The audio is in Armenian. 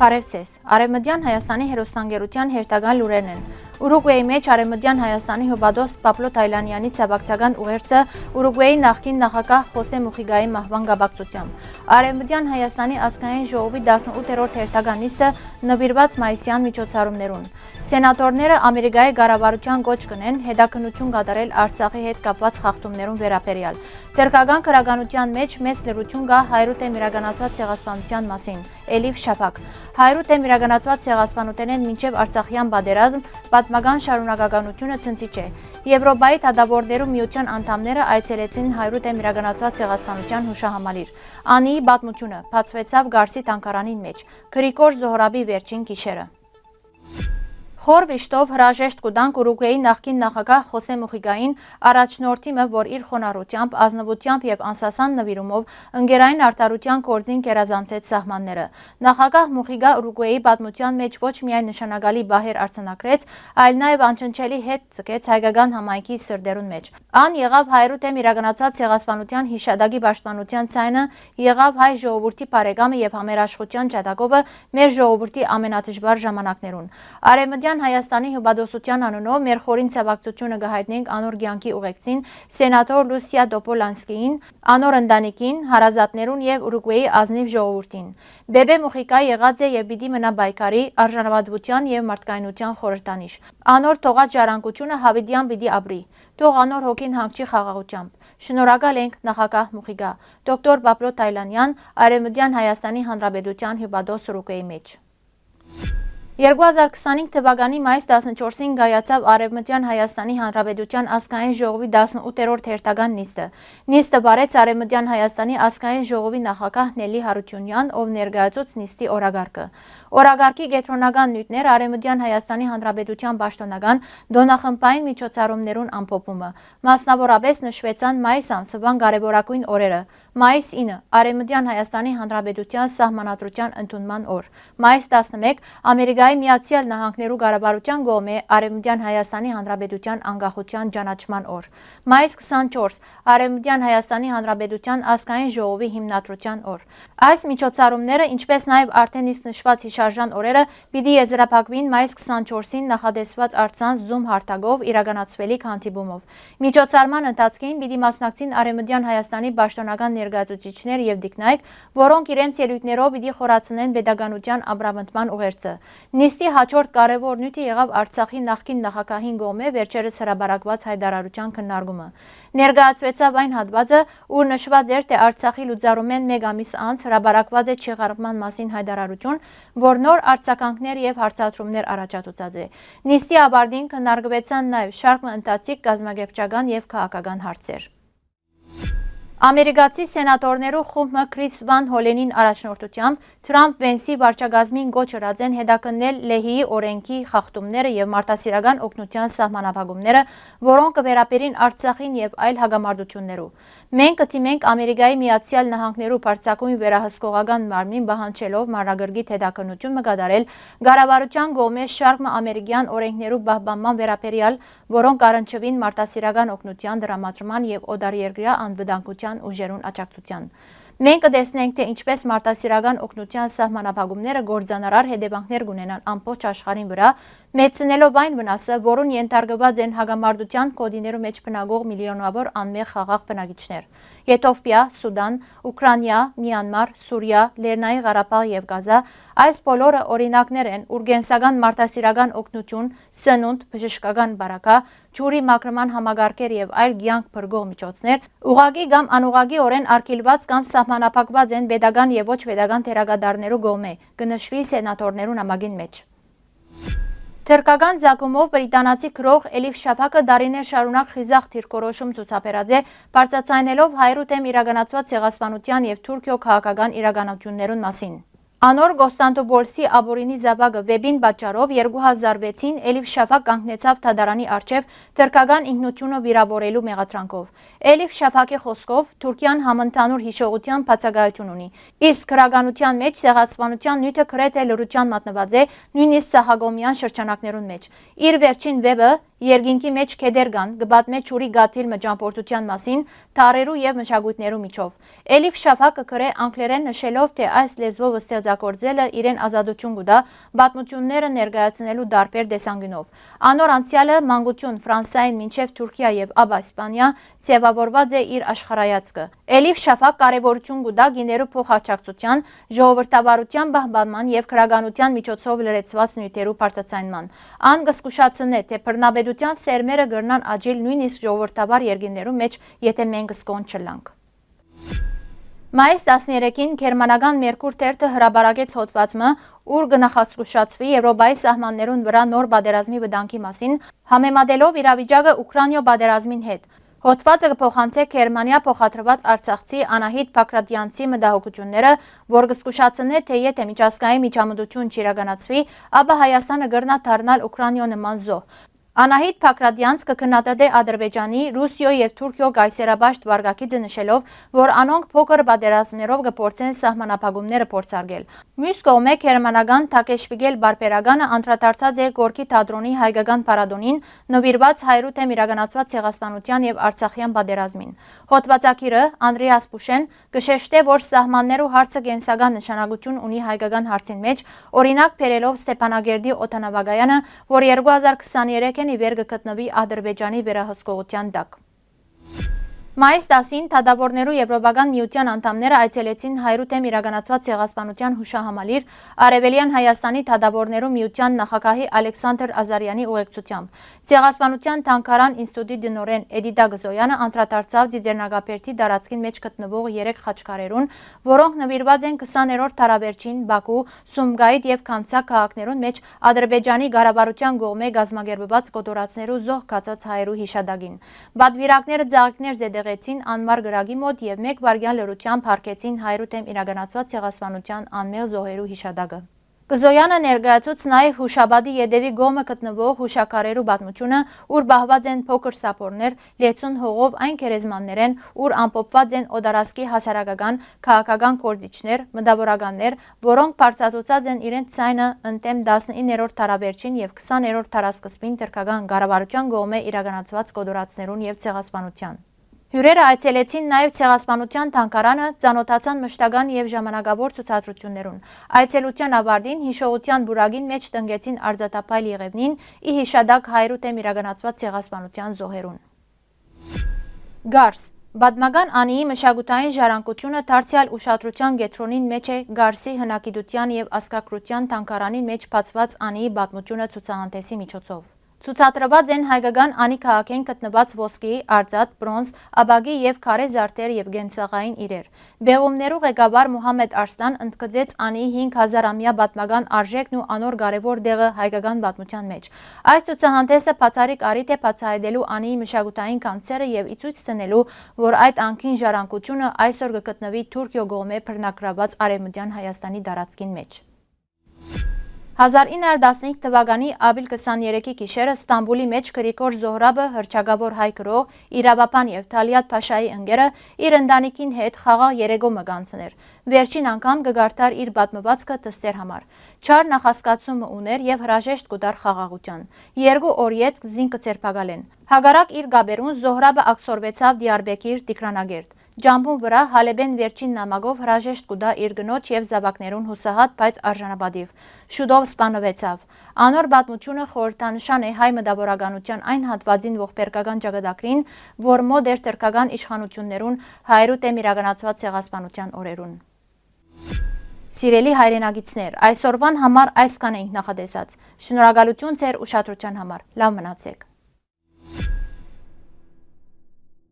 Բարև ձեզ։ Արևմտյան Հայաստանի հերոստանգերության հերթական լուրերն են։ Ուրուգվեի մեջ Արևմտյան Հայաստանի հյուպատոս Պաբլո Թայլանյանի ցավակցական ուղերձը Ուրուգվեի նախկին նախագահ Խոսե Մուխիգայի մահվան կապակցությամբ։ Արևմտյան Հայաստանի ազգային ժողովի 18-րդ հերթական նիստը նվիրված մայիսյան միջոցառումներուն։ Սենատորները Ամերիկայի կառավարության գոչ կնեն հետաքննություն կատարել Արցախի հետ կապված խախտումներուն վերաբերյալ։ Թերքական քրագանության մեջ մեծ լրություն կա հայրուտեմ իրականացված ցեղասպանության մասին։ Էլիվ Շաֆակ հայրուտեմ իրականացված ցեղասպանութենեն մինչև Արցախյան պատերազմ պատմական շարունակականությունը ցնցիչ է։ Եվրոպայի դատավորներու միության անդամները այցելեցին հայրուտեմ իրականացված ցեղասպանության հուշահամալիր։ Անիի պատմությունը բացվեցավ Գարսի թանգարանին մեջ։ Գրիգոր Զոհրաբի վերջին գիշերը։ Խոր վիշտով հրաժեշտ կուտանք Ուրուգվեի նախկին նախագահ Խոսե Մուխիգային առաջնորդիմը, որ իր խոնարհությամբ, ազնվությամբ եւ անսասան նվիրումով ընկերային արտարության կորձին կերազանցեց սահմանները։ Նախագահ Մուխիգա Ուրուգվեի պատմության մեջ ոչ միայն նշանակալի բահեր արձանագրեց, այլ նաեւ անչնչելի հետ ցկեց հայկական համայնքի սրդերուն մեջ։ Ան եղավ հայրուտեմ իրականացված ցեղասպանության հիշադակի պաշտպանության ցայնը, եղավ հայ ժողովրդի բարեկամը եւ համերաշխության ջատագովը մեր ժողովրդի ամենադժվար ժամանակներուն։ Արևմտյան Հայաստանի հյուպատոսության անունով մեր խորին ցավակցությունը կհայտնենք անոր կյանքի ուղեկցին սենատոր Լուսիա Տոպոլանսկիին, անոր ընտանիքին, հարազատներուն եւ Ուրուգվեի ազնիվ ժողովրդին։ Բեբե Մուխիկա եղած է եւ պիտի մնա պայքարի, արժանապատվության եւ մարդկայնության խորհրդանիշ։ Անոր թողած ժառանգությունը հավիտյան պիտի ապրի։ Թող անոր հոգին հանգչի խաղաղությամբ։ Շնորհակալ ենք նախագահ Մուխիգա, դոկտոր Պաբլո Թայլանյան, Արևմտյան Հայաստանի Հանրապետության հյուպատոս Ուրուգվեի մեջ։ 2025 թվականի մայիս 14-ին կայացավ Արևմտյան Հայաստանի Հանրապետության ազգային ժողովի 18-րդ հերթական նիստը։ Նիստը վարեց Արևմտյան Հայաստանի ազգային ժողովի նախագահ Նելի Հարությունյան, ով ներկայացուց նիստի օրակարգը։ Օրակարգի կենտրոնական նյութներ Արևմտյան Հայաստանի Հանրապետության պաշտոնական դոնախմբային միջոցառումներուն ամփոփումը։ Մասնավորապես նշվեցան մայիս ամսվան կարևորագույն օրերը։ Մայիս 9 Արևմտյան Հայաստանի Հանրապետության սահմանադրության ընդունման օր։ Մայիս 11 Ամերիկայի Միացյալ Նահանգներու կառավարության կողմէ Արևմտյան Հայաստանի Հանրապետության անկախության ճանաչման օր։ Մայիս 24 Արևմտյան Հայաստանի Հանրապետության ազգային ժողովի հիմնադրության օր։ Այս միջոցառումները, ինչպես նաև արդեն իսկ նշված հիշարժան օրերը, պիտի եզրափակվին մայիս 24-ին նախադեсված առցանց Zoom հարթակով իրականացվելիք հանդիպումով։ Միջոցառման ընթացքին պիտի մասնակցին Արևմտյան Հայաստանի պաշտոնական ներկայացուցիչներ եւ դիկնայք, որոնք իրենց ելույթներով պիտի խորացնեն pedagogical ապրամտման ուղերձը։ Նիստի հաջորդ կարևոր նյութը եղավ Արցախի նախկին նախագահին կողմէ վերջերս հրաբարակված հայտարարության քննարկումը։ Ներկայացվեցավ այն հատվածը, ուր նշված էր, թե Արցախի լուծարումեն մեկ ամիս անց հրաբարակված է չեղարկման մասին հայտարարություն, որ նոր արձագանքներ եւ հարցադրումներ առաջացուցած է։ Նիստի ավարտին քննարկվեցան նաեւ շարք ընթացիկ կազմակերպչական եւ քաղաքական հարցեր։ Ամերիկացի սենատորներու խումբը Քրիս Վան Հոլենին առաջնորդությամբ Թրամփ-Վենսի վարչակազմին գոչ ըրած են հետաքննել Լեհիի օրենքի խախտումները եւ մարդասիրական օգնության սահմանափակումները, որոնք կվերապերին Արցախին եւ այլ հագամարտություններու։ Մենք կդիմենք Ամերիկայի Միացյալ Նահանգներու բարձրագույն վերահսկողական մարմնին պահանջելով մանրագրգիռ հետաքննություն կատարել կառավարության կողմէ շարք ամերիկյան օրենքներու պահպանման վերաբերյալ, որոնք առնչվին մարդասիրական օգնության դրամատրման եւ օտարերկրյա անվտանգության ուժերուն աջակցության։ Մենք կտեսնենք, թե ինչպես մարդասիրական օգնության սահմանափակումները գործանարար հետևանքներ կունենան ամբողջ աշխարհին վրա, մեծնելով այն վնասը, որուն ենթարկված են հագամարտության կոդիներու մեջ բնակող միլիոնավոր անմեղ խաղաղ բնակիչներ։ Եթովպիա, Սուդան, Ուկրաինա, Մյանմար, Սուրիա, Լեռնային Ղարաբաղ եւ Գազա այս բոլորը օրինակներ են, ուր կենսական մարդասիրական օգնություն, սնունդ, բժշկական բարակա, ջուրի մաքրման համագարկեր եւ այլ կյանք բրգող միջոցներ ուղղակի կամ անուղղակիորեն արգելված կամ սահմանափակված են pedagogical եւ ոչ pedagogical թերագադարներու կողմէ, կնշվի սենատորներու նամակին մեջ։ Թրկական ցակումով բրիտանացի գրող Էլիվ Շաֆակը դարիներ շարունակ խիզախ դիրքորոշում ցուցաբերած է, բարձրացնելով հայրուտեմ իրականացված ցեղասպանության եւ Թուրքիո քաղաքական իրականություններուն մասին։ Անոր Կոստանդնուպոլսի Աբորինի զավակը վեբին պատճառով 2006-ին Էլիվ Շաֆակ կանգնեցավ թադարանի առջև թրկական ինքնությունը վիրավորելու մեղադրանքով։ Էլիվ Շաֆակի խոսքով Թուրքիան համընդհանուր հիշողության բացակայություն ունի, իսկ քրագանության մեջ ցեղասպանության նյութը գրեթե լրության մատնված է նույնիսկ սահագոմյան շրջանակներուն մեջ։ Իր վերջին վեբը Երկինքի մեջ քեդերգան գբատմե ճուրի գաթիլ ճամփորդության մասին թարերու եւ մշակույթներու միջով։ Էլիֆ Շաֆակը գրե անգլերեն նշելով, թե այս լեզվով ստեղծագործելը իրեն ազատություն կտա պատմությունները ներկայացնելու դարբեր տեսանկյունով։ Անոր անցյալը մանկություն Ֆրանսիային մինչև Թուրքիա եւ ապա Իսպանիա ձևավորված է իր աշխարհայացքը։ Էլիֆ Շաֆակ կարևորություն կտա գիներու փոխհարճակցության, ժողովրդավարության պահպանման եւ քրագանության միջոցով լրացված նյութերու բարձրացման։ Ան կզգուշացնե, թե բռնապետության սերմերը կրնան աճիլ նույնիսկ ժողովրդավար երկրներու մեջ, եթե մենք սկոն չլանք։ Մայիս 13-ին գերմանական Մերկուր թերթը հրաբարակեց հոդվածը, ուր կնախազգուշացվի Եվրոպայի սահմաններուն վրա նոր պատերազմի վտանգի մասին, համեմատելով իրավիճակը Ուկրաինա պատերազմին հետ։ Հոդվածը կփոխանցե Գերմանիա փոխադրված Արցախցի Անահիտ Փակրատյանցի մտահոգությունները, որ կզգուշացնե, թե եթե միջազգային միջամտություն չիրականացվի, ապա Հայաստանը կգրնա դառնալ Ուկրաինա նման զոհ։ Անահիտ Փակրատյանց կքննադատե Ադրբեջանի, Ռուսիո եւ Թուրքիո գայսերաբաշտ վարկագիծը նշելով, որ անոնք փոքր պատերազմներով կփորձեն սահմանափակումները փորձարկել։ Մյուս կողմէ գերմանական Թակեշպիգել բարբերականը անդրադարձած է Գորկի թատրոնի հայկական փառատոնին նվիրված 100 իրականացված ցեղասպանության եւ Արցախյան պատերազմին։ Հոդվածագիրը Անդրեաս Պուշեն կշեշտե, որ սահմաններու հարցը կենսական նշանակություն ունի հայկական հարցին մեջ, օրինակ բերելով Ստեփանագերդի օդանավակայանը, որ 2023 ի վեր կգտնվի Ադրբեջանի վերահսկողության տակ։ Մայիս 10-ին թադավորներու Եվրոպական միության անդամները այցելեցին 100 իրականացված ցեղասպանության հուշահամալիր Արևելյան Հայաստանի թադավորներու միության նախագահի Ալեքսանդր Ազարյանի ուղեկցությամբ։ Ցեղասպանության թանգարան ինստիտուտի դնորեն Էդիտա Գզոյանը անդրադարձավ Ձիձեռնագապերտի տարածքին մեջ գտնվող 3 խաչքարերուն, որոնք նվիրված են 20-րդ դարավերջին Բաքու, Սումգայիթ եւ Քանցակ քաղաքներուն մեջ Ադրբեջանի ղարաբարության կողմէ գազմագերբված կոտորածներու զոհ կացած հայերու հիշադակին։ Բադվիրակները ձաղիկներ անմար գրագի մոտ եւ 1 վայրկյան լրությամբ հարգեցին 100 իրականացված ցեղասպանության անմեղ զոհերու հիշադակը։ Գզոյանը ներկայացուց նաև հուշաբադի ետևի գոմը գտնվող հուշակարերու պատմությունը, ուր բահված են փոքր սապորներ, լեցուն հողով այն գերեզմաններ են, ուր ամփոփված են օդարասկի հասարակական, քաղաքական գործիչներ, մտավորականներ, որոնք բարձրացուցած են իրենց ցայնը ընդդեմ 19-րդ դարավերջին եւ 20-րդ դարասկզբին թրքական կառավարության կողմէ իրականացված կոտորածներուն եւ ցեղասպանության։ Հյուրերը այցելեցին նաև ցեղասպանության թանգարանը, ծանոթացան մշտական եւ ժամանակավոր ցուցադրություններուն։ Այցելության ավարտին հիշողության բուրագին մեջ տնկեցին արձատափայլ Եղևնին՝ ի հիշադակ 100 իրականացված ցեղասպանության զոհերուն։ Գարս Պատմական Անիի մշակութային ժառանգությունը դարձյալ ուշադրության կենտրոնին մեջ է Գարսի հնագիտության եւ ազգագրության թանգարանին մեջ բացված Անիի պատմությունը ցուցահանդեսի միջոցով։ Ցուցադրված են հայկական Անի քաղաքեն գտնված ոսկի, արծաթ, բրոնզ, աբագի եւ քարե զարդեր եւ գենցաղային իրեր։ Բեղումներու ղեկավար Մուհամեդ Արստան ընդգծեց Անիի 5000-ամյա պատմական արժեքն ու անոր կարևոր դեղը հայկական պատմության մեջ։ Այս ցուցահանդեսը բացառիկ առիթ է բացահայտելու Անիի մշակութային կանցերը եւ ի ցույց տնելու, որ այդ անկին ժառանգությունը այսօր կգտնվի Թուրքիո կողմէ բռնագրաված Արևմտյան Հայաստանի տարածքին մեջ։ 1915 թվականի ապրիլ 23-ի գիշերը Ստամբուլի մեջ Գրիգոր Զոհրաբը հռչակավոր հայ գրող, իրավապան եւ Թալիաթ Փաշայի ընկերը իր ընտանիքին հետ խաղաղ երեկո մգանցներ։ Վերջին անգամ կգարտար իր պատմվածքը թստեր համար։ Չար նախասկացումը ուներ եւ հրաժեշտ կուտար խաղաղության։ 2 օր յետ զինքը ցերպակալեն։ Հագարակ իր գաբերուն Զոհրաբը ակսորվեցավ Դիարբեկիր Տիգրանագերտ։ Ջամբուն վրա Հալեբեն վերջին նամակով հրաժեշտ կուտա իր գնոջ եւ զավակներուն հուսահատ, բայց արժանապատիվ։ Շուտով սպանվեցավ։ Անոր պատմությունը խորհրդանշան է հայ մտավորականության այն հատվածին ողբերգական ճակատագրին, որ մոտ էր թրքական իշխանություններուն 100 իրականացված ցեղասպանության օրերուն։ Սիրելի հայրենագիտներ, այսօրվան համար այսքան ենք նախատեսած։ Շնորհակալություն ձեր ուշադրության համար։ Լավ մնացեք։